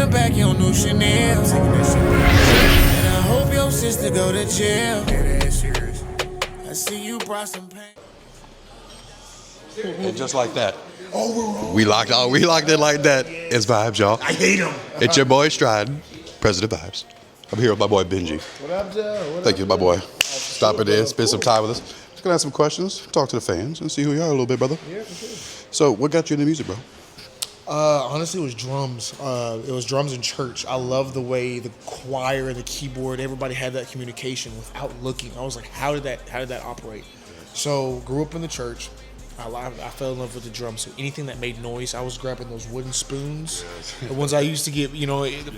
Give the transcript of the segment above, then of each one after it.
the back, your new Chanel. And I hope your sister go to jail. I see you brought some pain. And just like that, we locked it like that. It's Vybes, y'all. I hate him. It's your boy Stride, President Vybes. I'm here with my boy Benji. What up, Joe? Thank you, my boy. Stopping in, spend some time with us. Just gonna ask some questions, talk to the fans, and see who you are a little bit, brother. Yeah, for sure. So, what got you into music, bro? Honestly, it was drums. It was drums in church. I love the way the choir, the keyboard, everybody had that communication without looking. I was like, how did that operate? So, grew up in the church. I fell in love with the drums. So anything that made noise, I was grabbing those wooden spoons, the ones I used to get,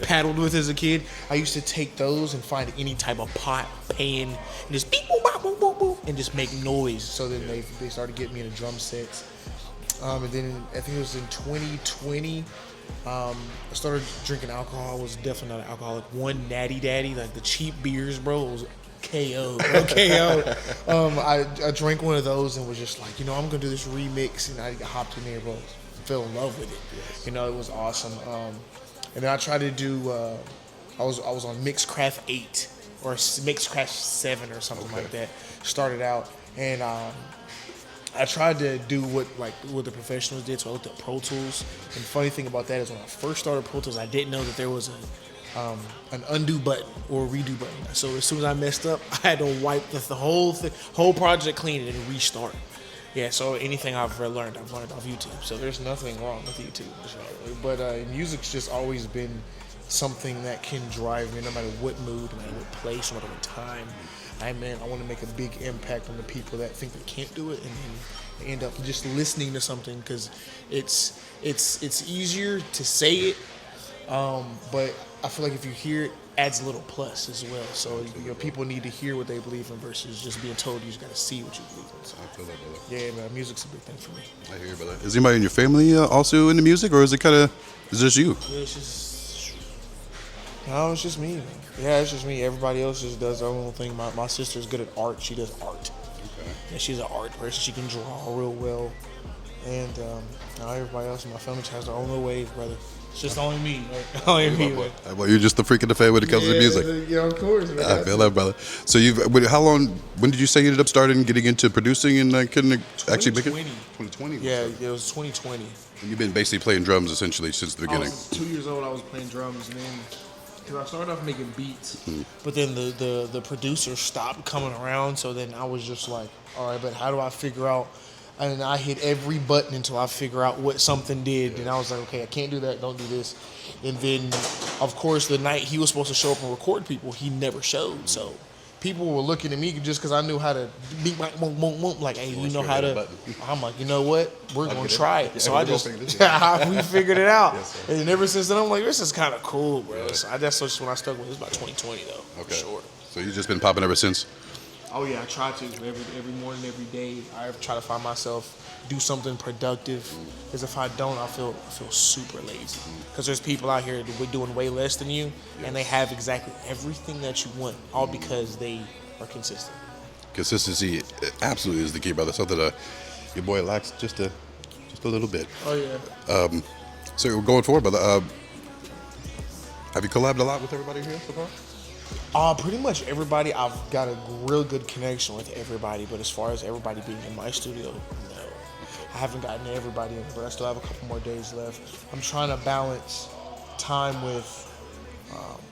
paddled with as a kid. I used to take those and find any type of pot, pan, and just beep, boop, bop, boop, boop, boop, and just make noise. So then they started getting me into drum sets. And then I think it was in 2020, I started drinking alcohol. I was definitely not an alcoholic. One Natty Daddy, like the cheap beers, bro, it was KO, bro, KO. I drank one of those and was just like, I'm gonna do this remix, and I hopped in there, bro. Fell in love with it. Yes. It was awesome. And then I tried to do. I was on Mixcraft 8 or Mixcraft 7 or something like that. Started out and. I tried to do what the professionals did, so I looked at Pro Tools. And the funny thing about that is when I first started Pro Tools, I didn't know that there was an undo button or a redo button. So as soon as I messed up, I had to wipe the whole project clean and restart. Yeah, so anything I've learned off YouTube. So there's nothing wrong with YouTube. But music's just always been something that can drive me no matter what mood, no matter what place, no matter what time. I want to make a big impact on the people that think they can't do it, and then they end up just listening to something because it's easier to say it, but I feel like if you hear it, adds a little plus as well. So people need to hear what they believe in versus just being told you just got to see what you believe in. So, I feel that, brother. Yeah, man, music's a big thing for me. I hear you, brother. Is anybody in your family also into music, or is it just you? Yeah, it's just me, man. Yeah, it's just me. Everybody else just does their own thing. My sister's good at art. She does art. Okay. And she's an art person. She can draw real well. And now everybody else in my family has their own little ways, brother. It's just only me. Right? Only me. Well, you're just the freak of the family when it comes to music. Yeah, of course. Man. I feel that, brother. So when did you say you ended up getting into producing and couldn't actually make it? 2020. Yeah, it was 2020. And you've been basically playing drums essentially since the beginning. I was 2 years old. I was playing drums, and then because I started off making beats, but then the producer stopped coming around. So then I was just like, all right, but how do I figure out? And I hit every button until I figure out what something did. And I was like, okay, I can't do that. Don't do this. And then, of course, the night he was supposed to show up and record people, he never showed. So people were looking at me just because I knew how to beat my like, hey, you know how to. I'm like, you know what? We're going to try it. So we figured it out. Yes, and ever since then, I'm like, this is kind of cool, bro. Yeah. So that's just when I stuck with it. It's about 2020, though. Okay. For sure. So you've just been popping ever since? Oh yeah, I try to every morning, every day. I try to find myself do something productive. Because if I don't, I feel super lazy. Because there's people out here that are doing way less than you, and they have exactly everything that you want, all because they are consistent. Consistency absolutely is the key, brother. Something your boy lacks just a little bit. Oh yeah. So going forward, brother. Have you collabed a lot with everybody here so far? Pretty much everybody. I've got a real good connection with everybody, but as far as everybody being in my studio, no. I haven't gotten to everybody in, but I still have a couple more days left. I'm trying to balance time with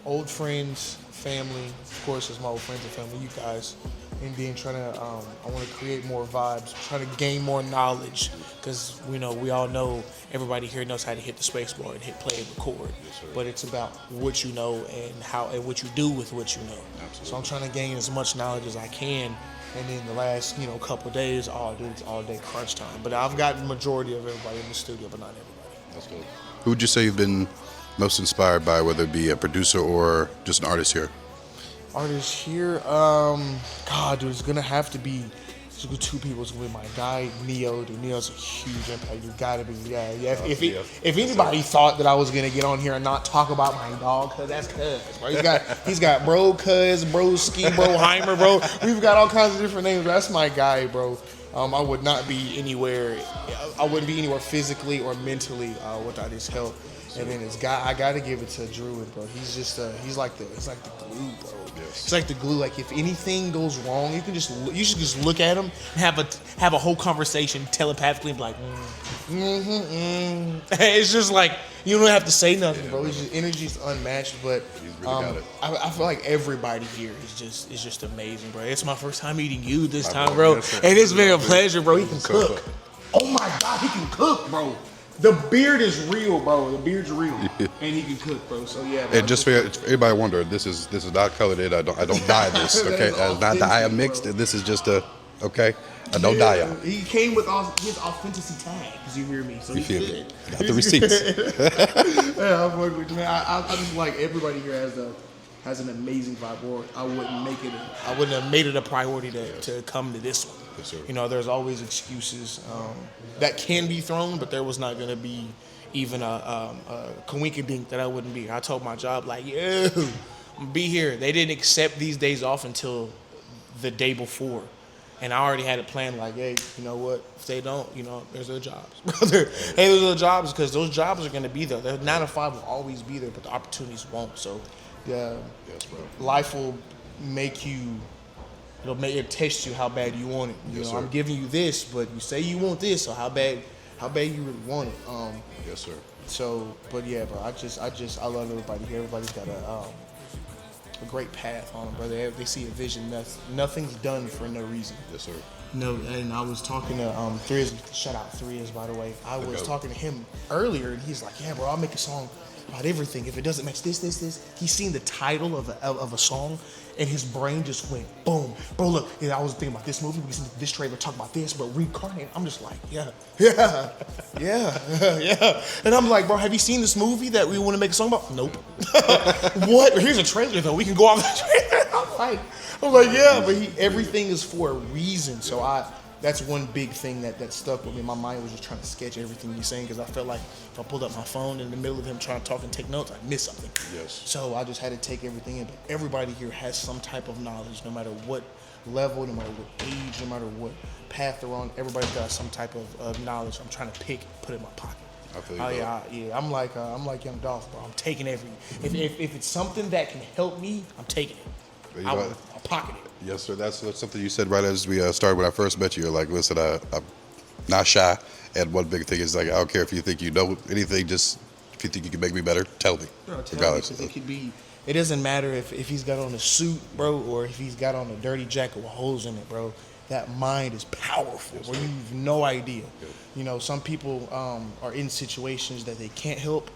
old friends, family, of course, it's my old friends and family, you guys, and then trying to, I want to create more vibes, trying to gain more knowledge, because we all know everybody here knows how to hit the space bar and hit play and record, but it's about what you know and what you do with what you know. Absolutely. So I'm trying to gain as much knowledge as I can, and then the last couple of days, it's all day crunch time. But I've gotten the majority of everybody in the studio, but not everybody. That's good. Who would you say you've been most inspired by, whether it be a producer or just an artist here? Artists here, dude, it's gonna have to be two people. It's gonna be my guy Neo. Dude, Neo's a huge impact. You gotta be, yeah. If anybody thought that I was gonna get on here and not talk about my dog, cause that's cuz, bro. He's got bro, cuz, broski, bro, Heimer, bro. We've got all kinds of different names. That's my guy, bro. I would not be anywhere. I wouldn't be anywhere physically or mentally without his help. And then I gotta give it to Druid, bro. He's just he's like the glue, bro. Yes. It's like the glue. Like if anything goes wrong, you should just look at him and have a whole conversation telepathically and be like, It's just like you don't have to say nothing, bro. His energy's unmatched, but He's really got it. I feel like everybody here is just amazing, bro. It's my first time meeting you this time, boy, bro, yes, sir. and it's been a pleasure, bro. He can So cook. Oh my God, he can cook, bro. The beard is real, bro. The beard's real, and he can cook, bro. So yeah. Bro, And just for everybody wondering, this is not colored in. I don't dye this. Okay, that's not dye. I mixed. bro. This is just a okay. I don't dye y'all. He came with all his authenticity tag, because you hear me. So You he's feel good. me? Got the receipts. Yeah, I'm fucking with you, man. I just like everybody here has an amazing vibe. Or I wouldn't have made it a priority to come to this one. Yes, sir. You know, there's always excuses that can be thrown, but there was not gonna be even a coinkydink that I wouldn't be here. I told my job like, yo, I'm gonna be here. They didn't accept these days off until the day before. And I already had it planned like, hey, you know what? If they don't, there's other jobs, brother. Hey, there's other jobs, because those jobs are going to be there. The 9 to 5 will always be there, but the opportunities won't. So, yeah, Yes, bro. life will it'll test you how bad you want it. Yes, sir. I'm giving you this, but you say you want this, so how bad you really want it. Yes, sir. So, but yeah, bro, I love everybody here. Everybody's got a great path on them, brother. They see a vision. Nothing's done for no reason. Yes, sir. No, and I was talking to Thriz. Shout out Thriz, by the way. I was talking to him earlier, and he's like, "Yeah, bro, I'll make a song about everything. If it doesn't match this. He's seen the title of a song, and his brain just went boom, bro. Look, I was thinking about this movie. We seen this trailer talk about this, but reincarnate. I'm just like, yeah. And I'm like, bro, have you seen this movie that we want to make a song about? Nope. What? Here's a trailer though. We can go off the trailer. I'm like, yeah, but everything is for a reason. So that's one big thing that stuck with me. My mind was just trying to sketch everything he's saying, because I felt like if I pulled up my phone in the middle of him trying to talk and take notes, I'd miss something. Yes. So I just had to take everything in. But everybody here has some type of knowledge, no matter what level, no matter what age, no matter what path they're on. Everybody's got some type of knowledge I'm trying to put in my pocket. I feel you, bro. Yeah. I'm like Young Dolph, bro. I'm taking every. If it's something that can help me, I'm taking it. I'll pocket it. Yes, sir. That's something you said right as we started. When I first met you, you're like, listen, I'm not shy. And one big thing is like, I don't care if you think you know anything. Just if you think you can make me better, tell me. Bro, Regardless. It could be. It doesn't matter if he's got on a suit, bro, or if he's got on a dirty jacket with holes in it, bro. That mind is powerful, bro. You've no idea. Some people are in situations that they can't help,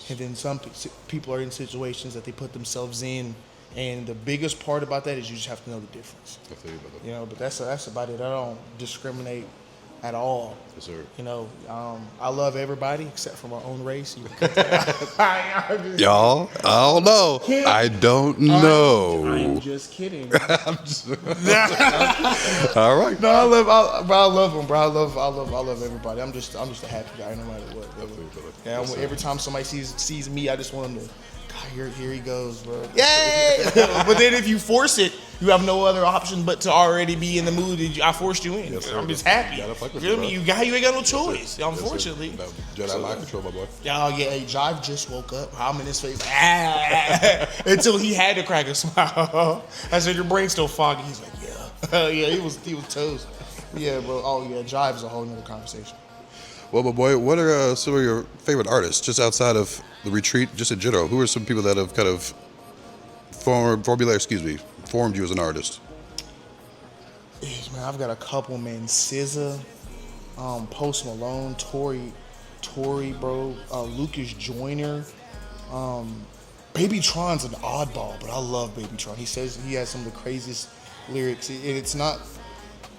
and then some people are in situations that they put themselves in. And the biggest part about that is you just have to know the difference. I feel you, brother. But that's about it. I don't discriminate at all. Yes, sir. I love everybody except for my own race. Y'all, I don't know. I don't know. I'm just kidding. All right. No, I love them, bro. I love everybody. I'm just a happy guy, no matter what. Yeah, Yes, every time somebody sees me, I just want them to. God, here he goes, bro. Yay! But then if you force it, you have no other option but to already be in the mood. I forced you in. Yes, sir. I'm just happy. You gotta fuck with You feel me, me? bro. You ain't got no choice. Yes, sir. Unfortunately. No, Jedi mind control, my boy. Oh yeah, hey, Jive just woke up. I'm in his face until he had to crack a smile. I said, your brain's still foggy. He's like, yeah, yeah. He was toast. Yeah, bro. Oh yeah, Jive is a whole nother conversation. Well, my boy, what are some of your favorite artists, just outside of the retreat, just in general? Who are some people that have kind of formed you as an artist? Yes, man, I've got a couple, man. SZA, Post Malone, Tory, bro, Lucas Joyner. Baby Tron's an oddball, but I love Baby Tron. He says he has some of the craziest lyrics. It's not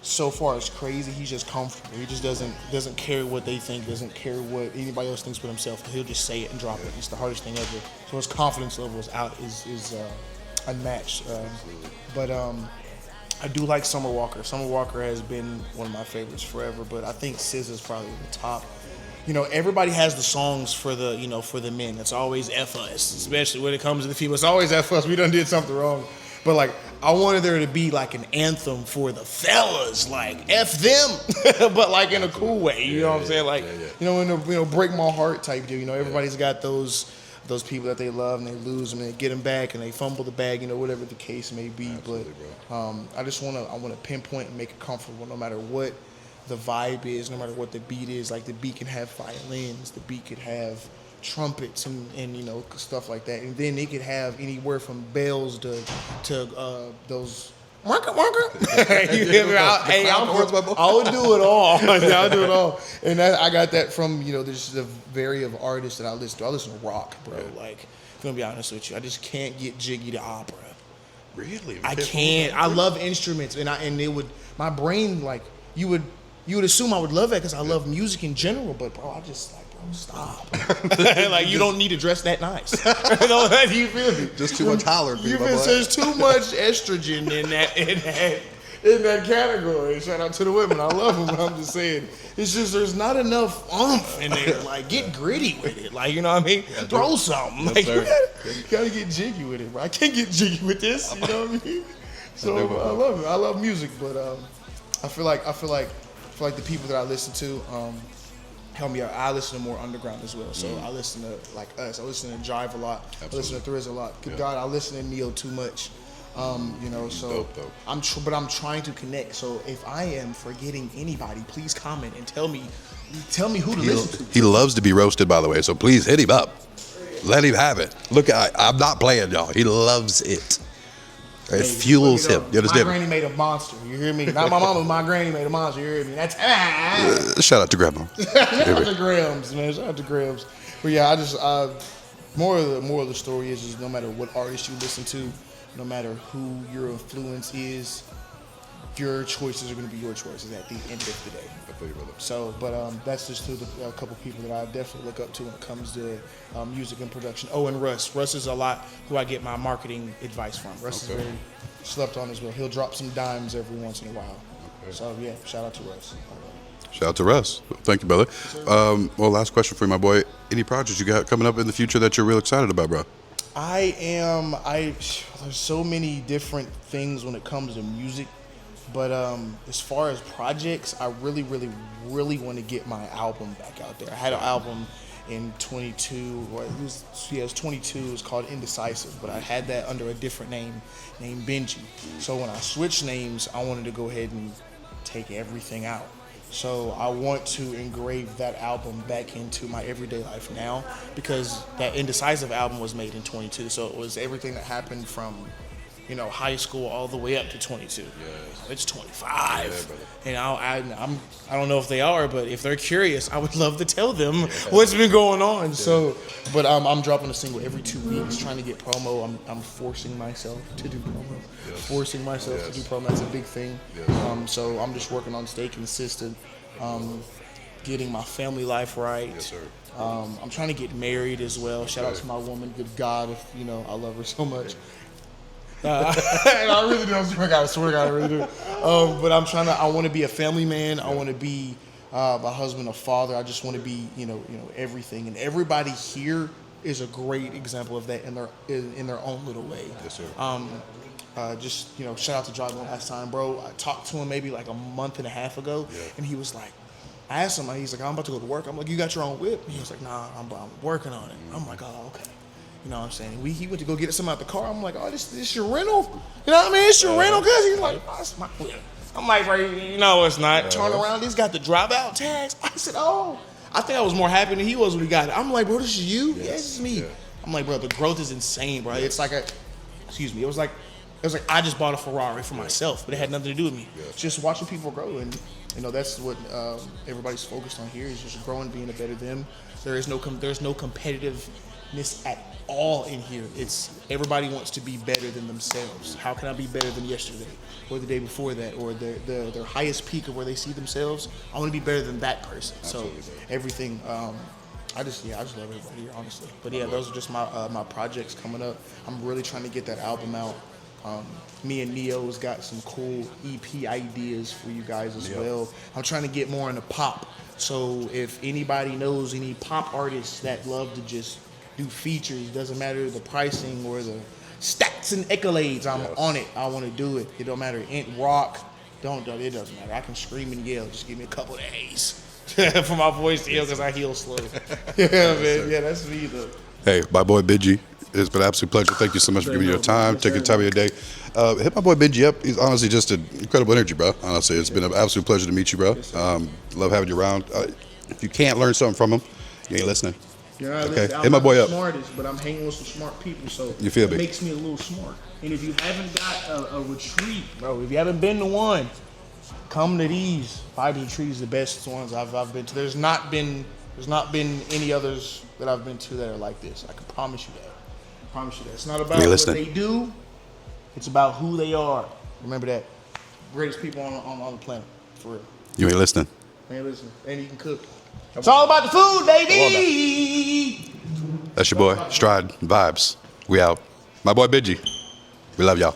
so far as crazy. He's just comfortable. He just doesn't care what they think, doesn't care what anybody else thinks but himself. He'll just say it and drop it. It's the hardest thing ever. So his confidence level is unmatched. But I do like Summer Walker. Summer Walker has been one of my favorites forever, but I think SZA's probably the top. Everybody has the songs for the men. It's always F us, especially when it comes to the female. It's always F us. We done did something wrong. But like, I wanted there to be like an anthem for the fellas, like F them, but like in a cool way. You know what I'm saying? Like, you know, in a break my heart type deal. You know, everybody's got those people that they love and they lose them and they get them back and they fumble the bag. You know, whatever the case may be. Absolutely, but I just want to pinpoint and make it comfortable, no matter what the vibe is, no matter what the beat is. Like, the beat can have violins, the beat could have trumpets and you know, stuff like that, and then it could have anywhere from bells to those marker. You hear me? I would do it all. I'll do it all. And I got that from, you know, there's a variety of artists that I listen to. I listen to rock, bro. Like, I'm gonna be honest with you, I just can't get jiggy to opera. Really? I can't. I love instruments, and it would, my brain, like, you would assume I would love that because I love music in general, but bro, I just like, bro, stop. Like, you don't need to dress that nice. You feel me? Just too much hollering. There's too much estrogen in that category. Shout out to the women. I love them, but I'm just saying, it's just, there's not enough oomph in there. Like, get gritty with it. Like, you know what I mean? Throw something. Like, you gotta get jiggy with it, bro. I can't get jiggy with this. You know what I mean? So I love it. I love music, but I feel like the people that I listen to help me out. I listen to more underground as well. So I listen to, like, us. I listen to Jive a lot. Absolutely. I listen to Thriz a lot. Good God, I listen to Neo too much. You know, so dope. I'm trying to connect. So if I am forgetting anybody, please comment and tell me who to listen to. He loves to be roasted, by the way, so please hit him up. Let him have it. Look, I'm not playing, y'all. He loves it. It fuels him. You understand? My granny made a monster. You hear me? Not my mama, my granny made a monster. You hear me? That's shout out to Grandma. Shout out to Grams, man. Shout out to Grams. But yeah, I just more of the story is no matter what artist you listen to, no matter who your influence is, your choices are going to be your choices at the end of the day. I feel you, brother. So, but that's just a couple people that I definitely look up to when it comes to music and production. Oh, and Russ. Russ is a lot who I get my marketing advice from. Russ is very slept on as well. He'll drop some dimes every once in a while. Okay. So, yeah, shout out to Russ. Shout out to Russ. Thank you, brother. Well, last question for you, my boy. Any projects you got coming up in the future that you're real excited about, bro? There's so many different things when it comes to music. But as far as projects, I really, really, really want to get my album back out there. I had an album in 22, or it was 22. It was called Indecisive, but I had that under a different name, named Benji. So when I switched names, I wanted to go ahead and take everything out. So I want to engrave that album back into my everyday life now, because that Indecisive album was made in 22. So it was everything that happened from, you know, high school all the way up to 22. Yes. It's 25. And I don't know if they are, but if they're curious, I would love to tell them what's been going on. So, but I'm dropping a single every 2 weeks, trying to get promo. I'm forcing myself to do promo. Forcing myself to do promo. That's a big thing. So I'm just working on staying consistent, getting my family life right. Yes, sir. I'm trying to get married as well. Shout out to my woman. Good God, if you know, I love her so much. And I really do. I swear to God, I really do. But I want to be a family man. I want to be my husband, a father. I just want to be, you know, everything. And everybody here is a great example of that in their own little way. Yes, sir. Just, you know, shout out to John last time, bro. I talked to him maybe like a month and a half ago, and he was like, I asked him, he's like, I'm about to go to work. I'm like, you got your own whip? And he was like, nah, I'm working on it. I'm like, oh, okay. You know what I'm saying? He went to go get some out the car. I'm like, oh, this your rental? You know what I mean? It's your rental, cuz? He's like, oh, it's my whip. I'm like, right, you know it's not. Turn around, he's got the drive out tags. I said, oh. I think I was more happy than he was when he got it. I'm like, bro, this is you? Yes, this is me. Yeah. I'm like, bro, the growth is insane, bro. It's like it was like I just bought a Ferrari for myself, but it had nothing to do with me. Just watching people grow, and you know that's what everybody's focused on here, is just growing, being a better them. There's no competitiveness at all in here. It's everybody wants to be better than themselves. How can I be better than yesterday or the day before that, or their highest peak of where they see themselves? I want to be better than that person. Absolutely. So everything. I just love everybody here, honestly. But yeah, those are just my projects coming up. I'm really trying to get that album out. Me and Neo's got some cool EP ideas for you guys as well. I'm trying to get more into pop. So if anybody knows any pop artists that love to just do features, doesn't matter the pricing or stats and accolades. I'm on it. I want to do it. It don't matter. Rock, it doesn't matter. I can scream and yell. Just give me a couple of days for my voice to heal because I heal slow. Yeah, man. Yeah, that's me though. Hey, my boy Benji, it's been an absolute pleasure. Thank you so much for giving me your time, taking time of your day. Hit my boy Benji up. He's honestly just an incredible energy, bro. Honestly, it's been an absolute pleasure to meet you, bro. Love having you around. If you can't learn something from him, you ain't listening. You're not Okay, listening. hit my boy up. I'm not the smartest, but I'm hanging with some smart people, so You feel me? it makes me a little smart. And if you haven't got a retreat, bro, if you haven't been to one, come to these. Vybes retreats, the best ones I've been to. There's not been any others that I've been to that are like this. I can promise you that. I promise you that. It's not about what they do. It's about who they are. Remember that. Greatest people on the planet, for real. You ain't listening. Man, listen, and you can cook. It's all about the food, baby. That's your boy, Stride Vibes. We out. My boy Benji. We love y'all.